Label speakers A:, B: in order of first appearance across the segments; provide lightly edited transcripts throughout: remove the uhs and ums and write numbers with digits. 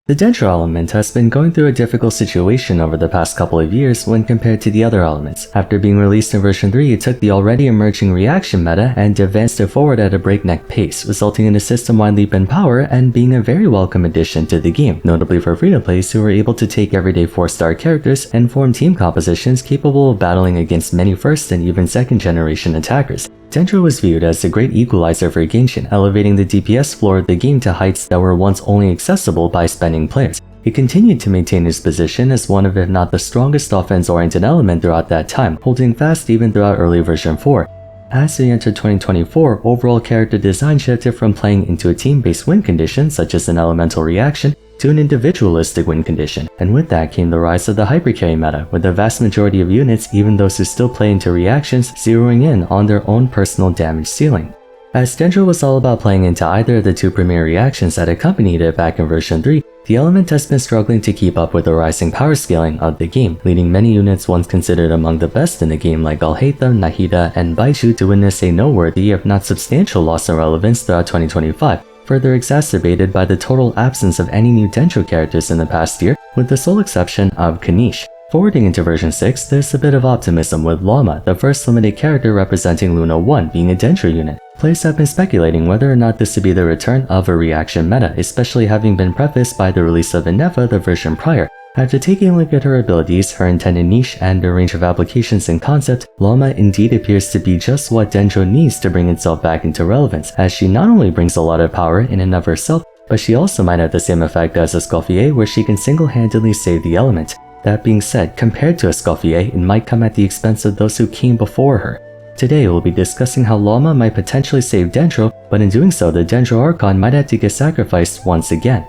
A: The Dendro element has been going through a difficult situation over the past couple of years when compared to the other elements. After being released in version 3, it took the already emerging reaction meta and advanced it forward at a breakneck pace, resulting in a system-wide leap in power and being a very welcome addition to the game, notably for free-to-plays who were able to take everyday 4-star characters and form team compositions capable of battling against many first and even second generation attackers. Dendro was viewed as a great equalizer for Genshin, elevating the DPS floor of the game to heights that were once only accessible by spending players. It continued to maintain its position as one of if not the strongest offense-oriented element throughout that time, holding fast even throughout early version 4. As we entered 2024, overall character design shifted from playing into a team-based win condition such as an elemental reaction to an individualistic win condition, and with that came the rise of the hypercarry meta, with the vast majority of units, even those who still play into reactions, zeroing in on their own personal damage ceiling. As Dendro was all about playing into either of the two premier reactions that accompanied it back in version 3, the element has been struggling to keep up with the rising power scaling of the game, leading many units once considered among the best in the game like Alhaitham, Nahida, and Baiju to witness a noteworthy if not substantial loss in relevance throughout 2025. Further exacerbated by the total absence of any new Dendro characters in the past year, with the sole exception of Kanish. Forwarding into version 6, there's a bit of optimism with Llama, the first limited character representing Luna 1 being a Dendro unit. Players have been speculating whether or not this would be the return of a reaction meta, especially having been prefaced by the release of Inefa the version prior. After taking a look at her abilities, her intended niche, and a range of applications and concept, Llama indeed appears to be just what Dendro needs to bring itself back into relevance, as she not only brings a lot of power in and of herself, but she also might have the same effect as Escoffier where she can single-handedly save the element. That being said, compared to Escoffier, it might come at the expense of those who came before her. Today we'll be discussing how Llama might potentially save Dendro, but in doing so the Dendro Archon might have to get sacrificed once again.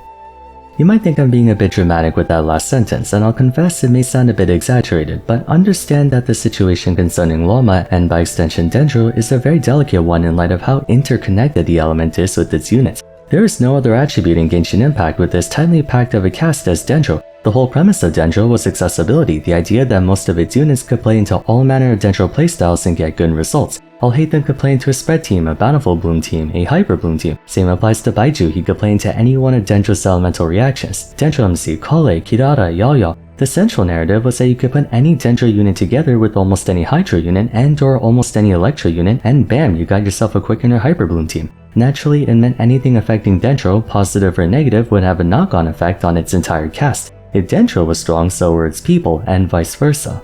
A: You might think I'm being a bit dramatic with that last sentence, and I'll confess it may sound a bit exaggerated, but understand that the situation concerning Llama, and by extension Dendro, is a very delicate one in light of how interconnected the element is with its units. There is no other attribute in Genshin Impact with as tightly packed of a cast as Dendro. The whole premise of Dendro was accessibility, the idea that most of its units could play into all manner of Dendro playstyles and get good results. Alhaitham could play into a spread team, a bountiful bloom team, a hyper bloom team. Same applies to Baiju, he could play into any one of Dendro's elemental reactions. Dendro MC, Kale, Kirara, Yao. The central narrative was that you could put any Dendro unit together with almost any Hydro unit and or almost any Electro unit, and bam, you got yourself a Quickener hyper bloom team. Naturally, it meant anything affecting Dendro, positive or negative, would have a knock-on effect on its entire cast. If Dendro was strong, so were its people, and vice versa.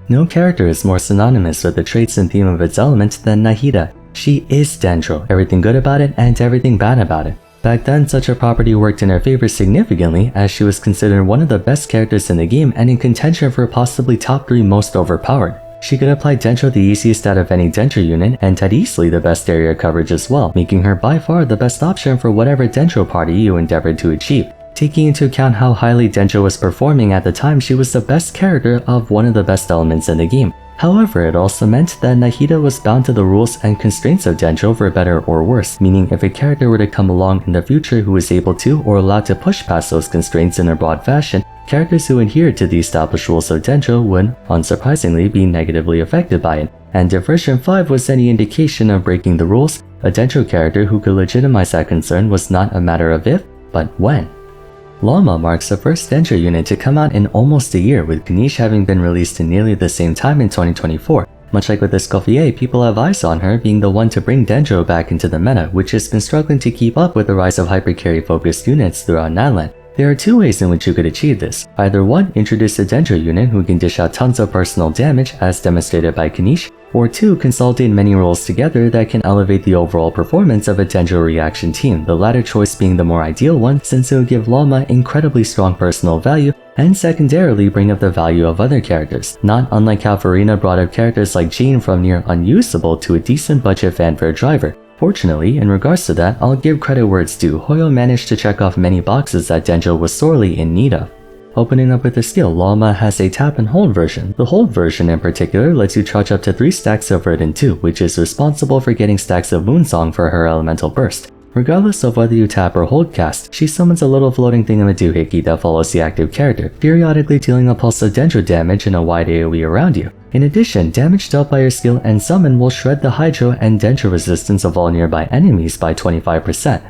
A: No character is more synonymous with the traits and theme of its element than Nahida. She is Dendro, everything good about it and everything bad about it. Back then, such a property worked in her favor significantly, as she was considered one of the best characters in the game and in contention for possibly top 3 most overpowered. She could apply Dendro the easiest out of any Dendro unit, and had easily the best area coverage as well, making her by far the best option for whatever Dendro party you endeavored to achieve. Taking into account how highly Dendro was performing at the time, she was the best character of one of the best elements in the game. However, it also meant that Nahida was bound to the rules and constraints of Dendro for better or worse, meaning if a character were to come along in the future who was able to or allowed to push past those constraints in a broad fashion, characters who adhered to the established rules of Dendro would, unsurprisingly, be negatively affected by it. And if version 5 was any indication of breaking the rules, a Dendro character who could legitimize that concern was not a matter of if, but when. Llama marks the first Dendro unit to come out in almost a year, with Kanish having been released in nearly the same time in 2024. Much like with Escoffier, people have eyes on her being the one to bring Dendro back into the meta, which has been struggling to keep up with the rise of hypercarry-focused units throughout Nadland. There are 2 ways in which you could achieve this. Either 1, introduce a Dendro unit who can dish out tons of personal damage, as demonstrated by Kanish, or 2, consolidate many roles together that can elevate the overall performance of a Dendro reaction team, the latter choice being the more ideal one since it would give Llama incredibly strong personal value and secondarily bring up the value of other characters, not unlike how Farina brought up characters like Jean from near unusable to a decent budget fanfare driver. Fortunately, in regards to that, I'll give credit where it's due. Hoyo managed to check off many boxes that Dendro was sorely in need of. Opening up with the skill, Llama has a tap and hold version. The hold version in particular lets you charge up to 3 stacks of Verdant 2, which is responsible for getting stacks of Moonsong for her elemental burst. Regardless of whether you tap or hold cast, she summons a little floating thingamadoohickey that follows the active character, periodically dealing a pulse of Dendro damage in a wide AoE around you. In addition, damage dealt by your skill and summon will shred the Hydro and Dendro resistance of all nearby enemies by 25%.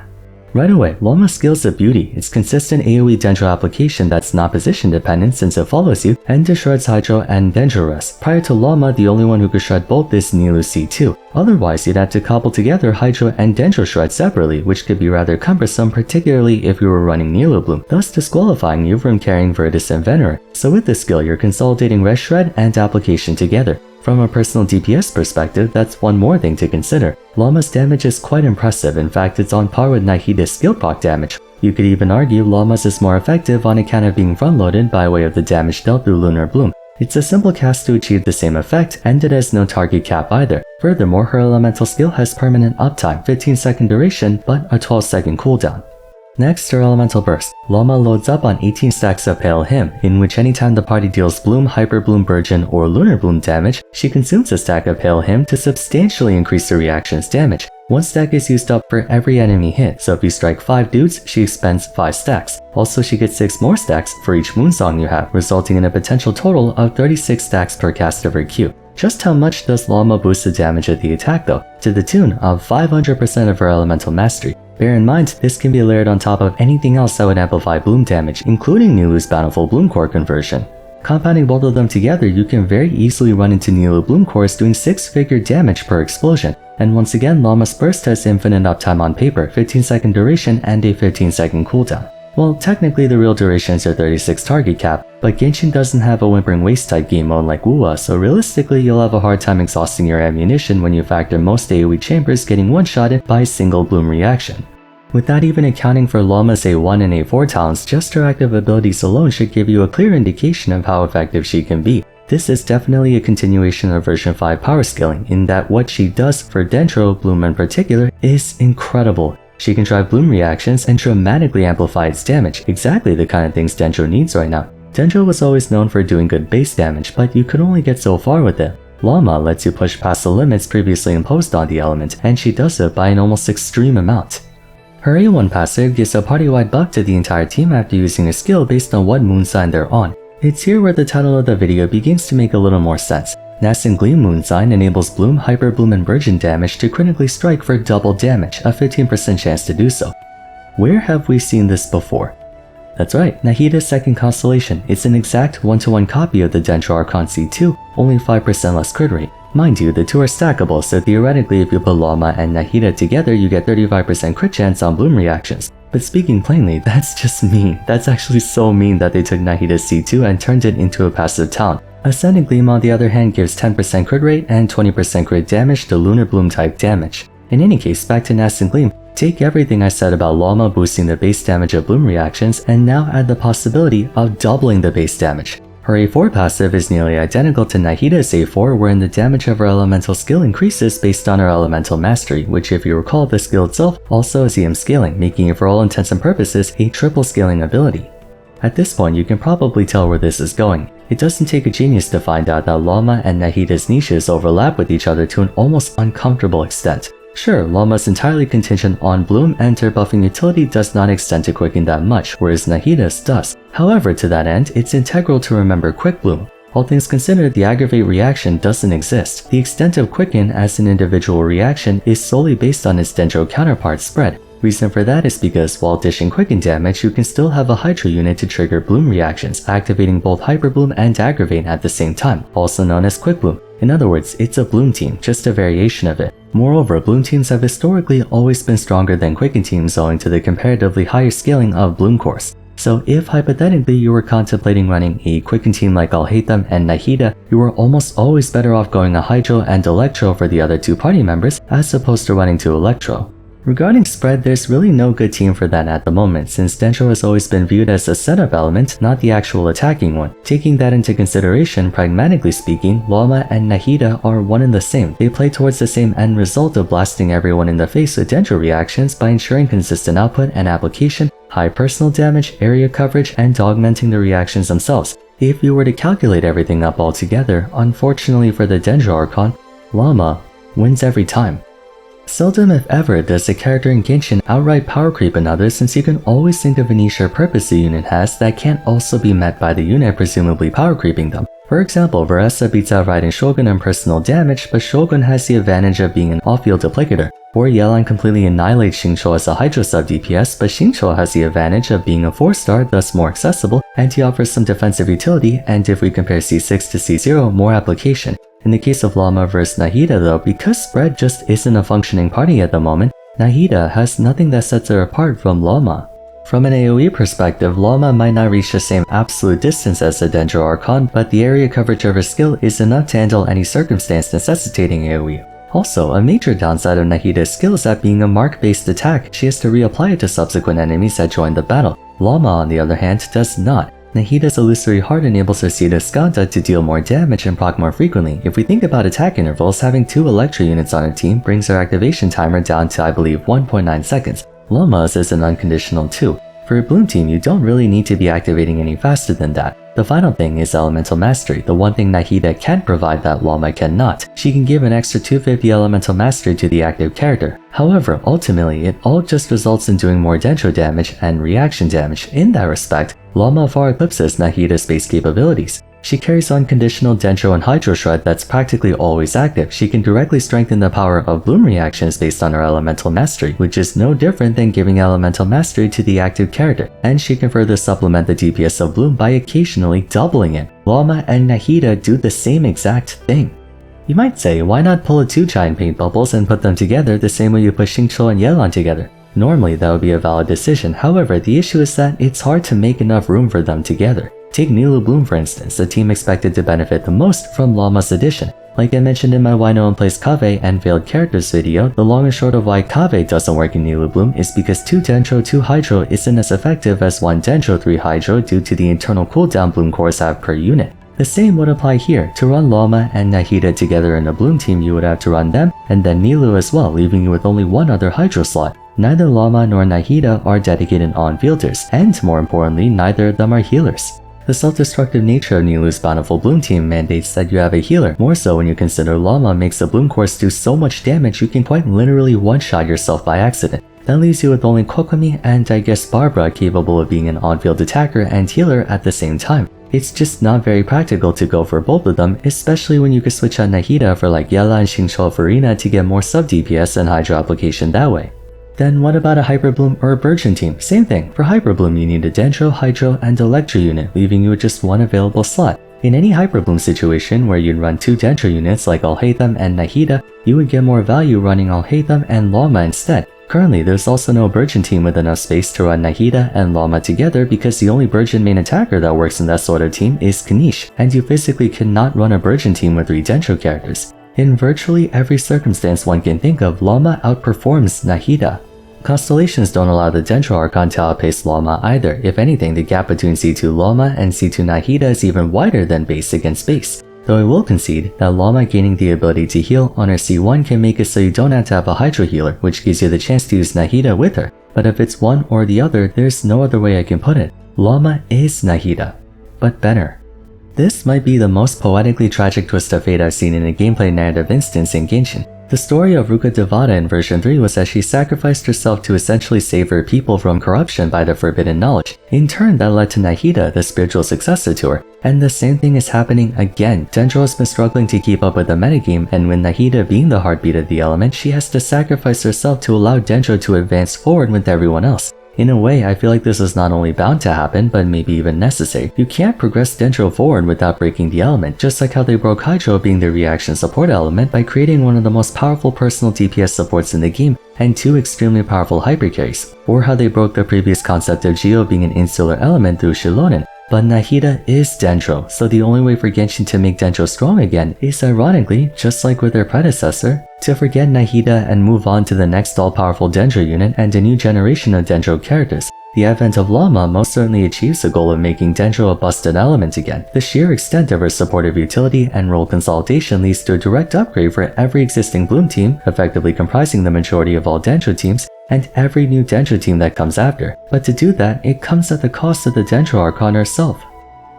A: Right away, Llama's skill's a beauty. It's consistent AoE Dendro application that's not position dependent since it follows you and destroys Hydro and Dendro Rest. Prior to Llama, the only one who could shred both is Nilou C2. Otherwise, you'd have to cobble together Hydro and Dendro Shred separately, which could be rather cumbersome, particularly if you were running Nilou Bloom, thus disqualifying you from carrying Virtus and Venerer. So with this skill, you're consolidating Rest Shred and application together. From a personal DPS perspective, that's one more thing to consider. Llama's damage is quite impressive. In fact, it's on par with Nahida's skill proc damage. You could even argue Llama's is more effective on account of being front-loaded by way of the damage dealt through Lunar Bloom. It's a simple cast to achieve the same effect, and it has no target cap either. Furthermore, her elemental skill has permanent uptime, 15-second duration, but a 12-second cooldown. Next, her Elemental Burst. Llama loads up on 18 stacks of Pale Hymn, in which anytime the party deals Bloom, Hyper Bloom, Burgeon, or Lunar Bloom damage, she consumes a stack of Pale Hymn to substantially increase the reaction's damage. One stack is used up for every enemy hit, so if you strike 5 dudes, she expends 5 stacks. Also, she gets 6 more stacks for each Moonsong you have, resulting in a potential total of 36 stacks per cast of her Q. Just how much does Llama boost the damage of the attack though? To the tune of 500% of her Elemental Mastery. Bear in mind, this can be layered on top of anything else that would amplify Bloom damage, including Nilou's Bountiful Bloom Core conversion. Compounding both of them together, you can very easily run into Nilou Bloom Cores doing 6-figure damage per explosion. And once again, Llama's Burst has infinite uptime on paper, 15-second duration, and a 15-second cooldown. Well, technically the real duration is your 36 target cap, but Genshin doesn't have a Whimpering Waste type game mode like Wuwa, so realistically you'll have a hard time exhausting your ammunition when you factor most AoE chambers getting one-shotted by a single Bloom reaction. Without even accounting for Llama's A1 and A4 talents, just her active abilities alone should give you a clear indication of how effective she can be. This is definitely a continuation of version 5 power scaling, in that what she does for Dendro Bloom in particular is incredible. She can drive Bloom reactions and dramatically amplify its damage, exactly the kind of things Dendro needs right now. Dendro was always known for doing good base damage, but you could only get so far with it. Llama lets you push past the limits previously imposed on the element, and she does it by an almost extreme amount. Her A1 passive gives a party-wide buff to the entire team after using a skill based on what moon sign they're on. It's here where the title of the video begins to make a little more sense. Nascent Gleam moon sign enables Bloom, Hyper Bloom, and Burgeon damage to critically strike for double damage, a 15% chance to do so. Where have we seen this before? That's right, Nahida's second constellation. It's an exact 1-to-1 copy of the Dendro Archon C2, only 5% less crit rate. Mind you, the two are stackable, so theoretically if you put Llama and Nahida together you get 35% crit chance on Bloom reactions. But speaking plainly, that's just mean. That's actually so mean that they took Nahida's C2 and turned it into a passive talent. Ascending Gleam on the other hand gives 10% crit rate and 20% crit damage to Lunar Bloom type damage. In any case, back to Nascent Gleam, take everything I said about Llama boosting the base damage of Bloom reactions and now add the possibility of doubling the base damage. Her A4 passive is nearly identical to Nahida's A4, wherein the damage of her elemental skill increases based on her elemental mastery, which if you recall the skill itself also has EM scaling, making it for all intents and purposes a triple scaling ability. At this point you can probably tell where this is going. It doesn't take a genius to find out that Llama and Nahida's niches overlap with each other to an almost uncomfortable extent. Sure, Llama's entirely contingent on Bloom and her buffing utility does not extend to Quicken that much, whereas Nahida's does. However, to that end, it's integral to remember Quick Bloom. All things considered, the Aggravate reaction doesn't exist. The extent of Quicken as an individual reaction is solely based on its Dendro counterpart spread. Reason for that is because while dishing Quicken damage, you can still have a Hydro unit to trigger Bloom reactions, activating both Hyper Bloom and Aggravate at the same time, also known as Quick Bloom. In other words, it's a Bloom team, just a variation of it. Moreover, Bloom teams have historically always been stronger than Quicken teams owing to the comparatively higher scaling of Bloom cores. So if hypothetically you were contemplating running a Quicken team like Alhaitham and Nahida, you were almost always better off going a Hydro and Electro for the other two party members as opposed to running to Electro. Regarding spread, there's really no good team for that at the moment, since Dendro has always been viewed as a setup element, not the actual attacking one. Taking that into consideration, pragmatically speaking, Llama and Nahida are one and the same. They play towards the same end result of blasting everyone in the face with Dendro reactions by ensuring consistent output and application, high personal damage, area coverage, and augmenting the reactions themselves. If you were to calculate everything up all together, unfortunately for the Dendro Archon, Llama wins every time. Seldom if ever does a character in Genshin outright power creep another, since you can always think of a niche or purpose the unit has that can't also be met by the unit presumably power creeping them. For example, Varesa beats out riding Shogun in personal damage, but Shogun has the advantage of being an off-field duplicator. Or Yelan completely annihilates Xingqiu as a Hydro sub DPS, but Xingqiu has the advantage of being a 4-star, thus more accessible, and he offers some defensive utility, and if we compare C6 to C0, more application. In the case of Llama vs Nahida though, because Spread just isn't a functioning party at the moment, Nahida has nothing that sets her apart from Llama. From an AoE perspective, Llama might not reach the same absolute distance as the Dendro Archon, but the area coverage of her skill is enough to handle any circumstance necessitating AoE. Also, a major downside of Nahida's skill is that being a mark-based attack, she has to reapply it to subsequent enemies that join the battle. Llama, on the other hand, does not. Nahida's illusory heart enables her Sita Skanda to deal more damage and proc more frequently. If we think about attack intervals, having 2 Electro units on her team brings her activation timer down to I believe 1.9 seconds. Llama's is an unconditional 2. For a Bloom team, you don't really need to be activating any faster than that. The final thing is Elemental Mastery, the one thing Nahida can provide that Llama cannot. She can give an extra 250 Elemental Mastery to the active character. However, ultimately, it all just results in doing more Dendro damage and reaction damage. In that respect, Llama far eclipses Nahida's base capabilities. She carries unconditional Dendro and Hydro Shred that's practically always active. She can directly strengthen the power of Bloom reactions based on her Elemental Mastery, which is no different than giving Elemental Mastery to the active character, and she can further supplement the DPS of Bloom by occasionally doubling it. Llama and Nahida do the same exact thing. You might say, why not pull 2 giant paint bubbles and put them together the same way you put Xingqiu and Yelan together? Normally that would be a valid decision, however the issue is that it's hard to make enough room for them together. Take Nilou Bloom for instance, the team expected to benefit the most from Llama's addition. Like I mentioned in my Why No One Plays Kaveh and Failed Characters video, the long and short of why Kaveh doesn't work in Nilou Bloom is because 2 Dendro 2 Hydro isn't as effective as 1 Dendro 3 Hydro due to the internal cooldown Bloom cores have per unit. The same would apply here. To run Llama and Nahida together in a Bloom team, you would have to run them and then Nilou as well, leaving you with only 1 other Hydro slot. Neither Llama nor Nahida are dedicated on-fielders, and more importantly, neither of them are healers. The self-destructive nature of Nilou's Bountiful Bloom team mandates that you have a healer, more so when you consider Llama makes the Bloom cores do so much damage you can quite literally one-shot yourself by accident. That leaves you with only Kokomi and I guess Barbara capable of being an on-field attacker and healer at the same time. It's just not very practical to go for both of them, especially when you could switch out Nahida for like Yelan and Xingqiu Farina to get more sub-DPS and Hydro application that way. Then what about a Hyper Bloom or a Burgeon team? Same thing, for Hyper Bloom you need a Dendro, Hydro, and Electro unit, leaving you with just 1 available slot. In any Hyper Bloom situation where you'd run 2 Dendro units like Alhaitham and Nahida, you would get more value running Alhaitham and Llama instead. Currently, there's also no Burgeon team with enough space to run Nahida and Llama together because the only Burgeon main attacker that works in that sort of team is Kanish, and you physically cannot run a Burgeon team with 3 Dendro characters. In virtually every circumstance one can think of, Llama outperforms Nahida. Constellations don't allow the Dendro Archon to outpace Llama either. If anything, the gap between C2 Llama and C2 Nahida is even wider than base against base. Though I will concede that Llama gaining the ability to heal on her C1 can make it so you don't have to have a Hydro healer, which gives you the chance to use Nahida with her. But if it's one or the other, there's no other way I can put it. Llama is Nahida, but better. This might be the most poetically tragic twist of fate I've seen in a gameplay narrative instance in Genshin. The story of Ruka Devata in version 3 was that she sacrificed herself to essentially save her people from corruption by the forbidden knowledge. In turn, that led to Nahida, the spiritual successor to her. And the same thing is happening again. Dendro has been struggling to keep up with the metagame, and with Nahida being the heartbeat of the element, she has to sacrifice herself to allow Dendro to advance forward with everyone else. In a way, I feel like this is not only bound to happen, but maybe even necessary. You can't progress Dendro forward without breaking the element, just like how they broke Hydro being the reaction support element by creating one of the most powerful personal DPS supports in the game and 2 extremely powerful hyper carries, or how they broke the previous concept of Geo being an insular element through Shilonen. But Nahida is Dendro, so the only way for Genshin to make Dendro strong again is ironically, just like with their predecessor, to forget Nahida and move on to the next all-powerful Dendro unit and a new generation of Dendro characters. The advent of Llama most certainly achieves the goal of making Dendro a busted element again. The sheer extent of her supportive utility and role consolidation leads to a direct upgrade for every existing Bloom team, effectively comprising the majority of all Dendro teams, and every new Dendro team that comes after. But to do that, it comes at the cost of the Dendro Archon herself.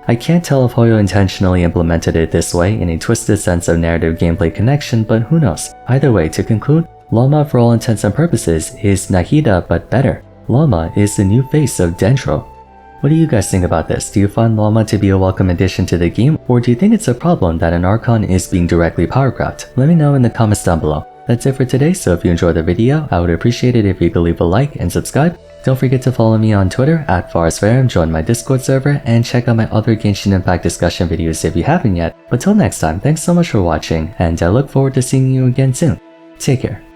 A: I can't tell if Hoyo intentionally implemented it this way in a twisted sense of narrative gameplay connection, but who knows. Either way, to conclude, Llama for all intents and purposes is Nahida but better. Llama is the new face of Dendro. What do you guys think about this? Do you find Llama to be a welcome addition to the game, or do you think it's a problem that an Archon is being directly power grabbed? Let me know in the comments down below. That's it for today, so if you enjoyed the video, I would appreciate it if you could leave a like and subscribe. Don't forget to follow me on Twitter at Vars, join my Discord server, and check out my other Genshin Impact discussion videos if you haven't yet. But till next time, thanks so much for watching, and I look forward to seeing you again soon. Take care.